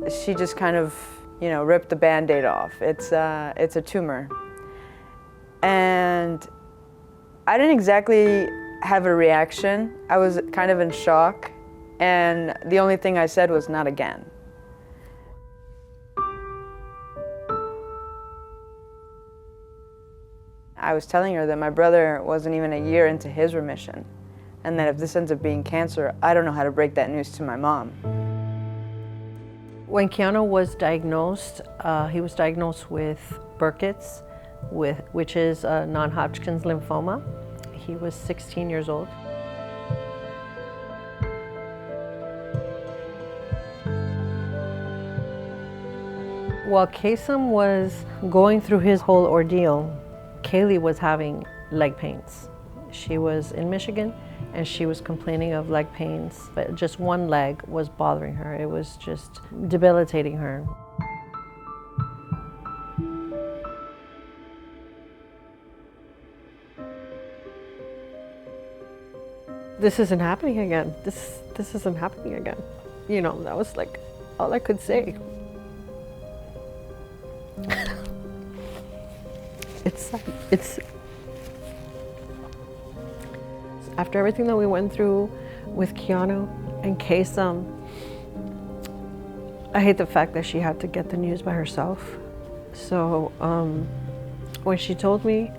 she just kind of, ripped the Band-Aid off. It's a tumor. And I didn't exactly have a reaction. I was kind of in shock, and the only thing I said was, "Not again." I was telling her that my brother wasn't even a year into his remission, and that if this ends up being cancer, I don't know how to break that news to my mom. When Keanu was diagnosed, he was diagnosed with Burkitt's, which is a non-Hodgkin's lymphoma. He was 16 years old. While Kasem was going through his whole ordeal, Kaylee was having leg pains. She was in Michigan and she was complaining of leg pains, but just one leg was bothering her. It was just debilitating her. This isn't happening again. This isn't happening again. That was like all I could say. It's after everything that we went through with Keanu and Kasem, I hate the fact that she had to get the news by herself. So when she told me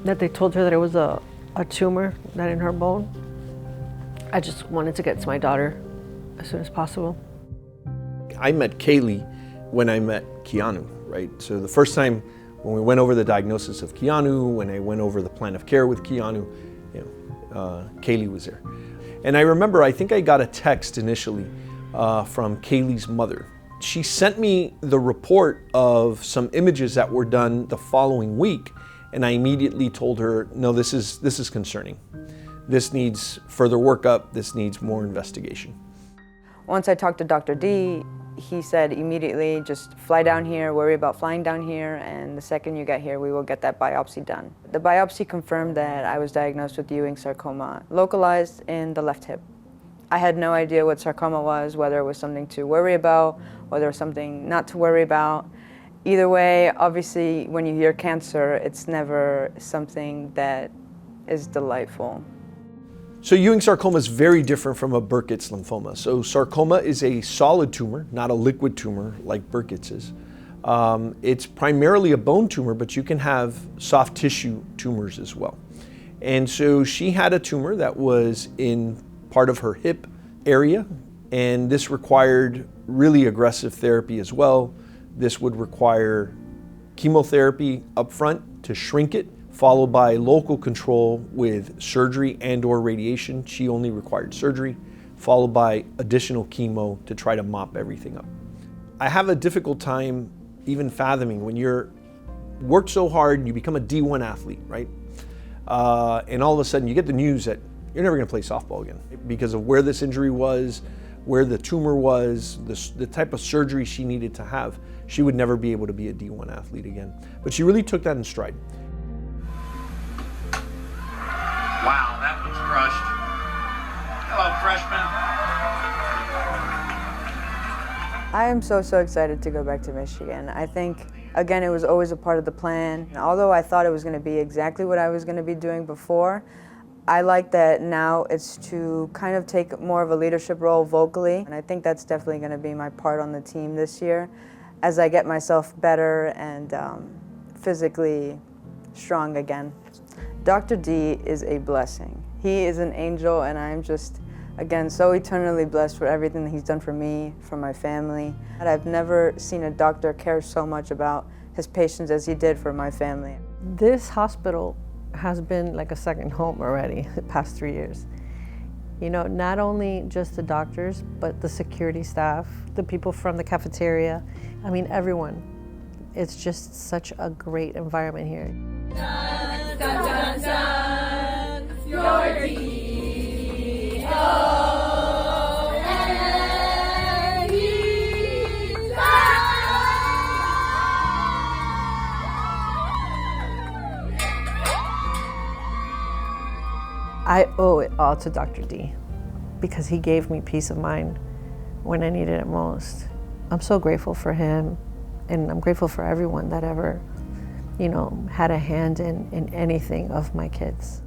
that they told her that it was a tumor that in her bone, I just wanted to get to my daughter as soon as possible. I met Kaylee when I met Keanu, right? So the first time when we went over the diagnosis of Keanu, when I went over the plan of care with Keanu, Kaylee was there. And I remember, I think I got a text initially from Kaylee's mother. She sent me the report of some images that were done the following week, and I immediately told her, no, this is concerning. This needs further workup, this needs more investigation. Once I talked to Dr. D, he said immediately, just fly down here, worry about flying down here, and the second you get here, we will get that biopsy done. The biopsy confirmed that I was diagnosed with Ewing sarcoma, localized in the left hip. I had no idea what sarcoma was, whether it was something to worry about, whether it was something not to worry about. Either way, obviously, when you hear cancer, it's never something that is delightful. So Ewing sarcoma is very different from a Burkitt's lymphoma. So sarcoma is a solid tumor, not a liquid tumor like Burkitt's is. It's primarily a bone tumor, but you can have soft tissue tumors as well. And so she had a tumor that was in part of her hip area, and this required really aggressive therapy as well. This would require chemotherapy up front to shrink it, followed by local control with surgery and/or radiation. She only required surgery, followed by additional chemo to try to mop everything up. I have a difficult time even fathoming when you're worked so hard and you become a D1 athlete, right? And all of a sudden you get the news that you're never gonna play softball again because of where this injury was, where the tumor was, the type of surgery she needed to have. She would never be able to be a D1 athlete again. But she really took that in stride. Wow, that one's crushed. Hello, freshman. I am so excited to go back to Michigan. I think, again, it was always a part of the plan. Although I thought it was going to be exactly what I was going to be doing before, I like that now it's to kind of take more of a leadership role vocally. And I think that's definitely going to be my part on the team this year as I get myself better and physically strong again. Dr. D is a blessing. He is an angel, and I'm just, again, so eternally blessed for everything that he's done for me, for my family. And I've never seen a doctor care so much about his patients as he did for my family. This hospital has been like a second home already the past 3 years. Not only just the doctors, but the security staff, the people from the cafeteria, everyone. It's just such a great environment here. Dun, dun, dun, dun. Your D-O-N-E. I owe it all to Dr. D because he gave me peace of mind when I needed it most. I'm so grateful for him, and I'm grateful for everyone that ever, had a hand in anything of my kids.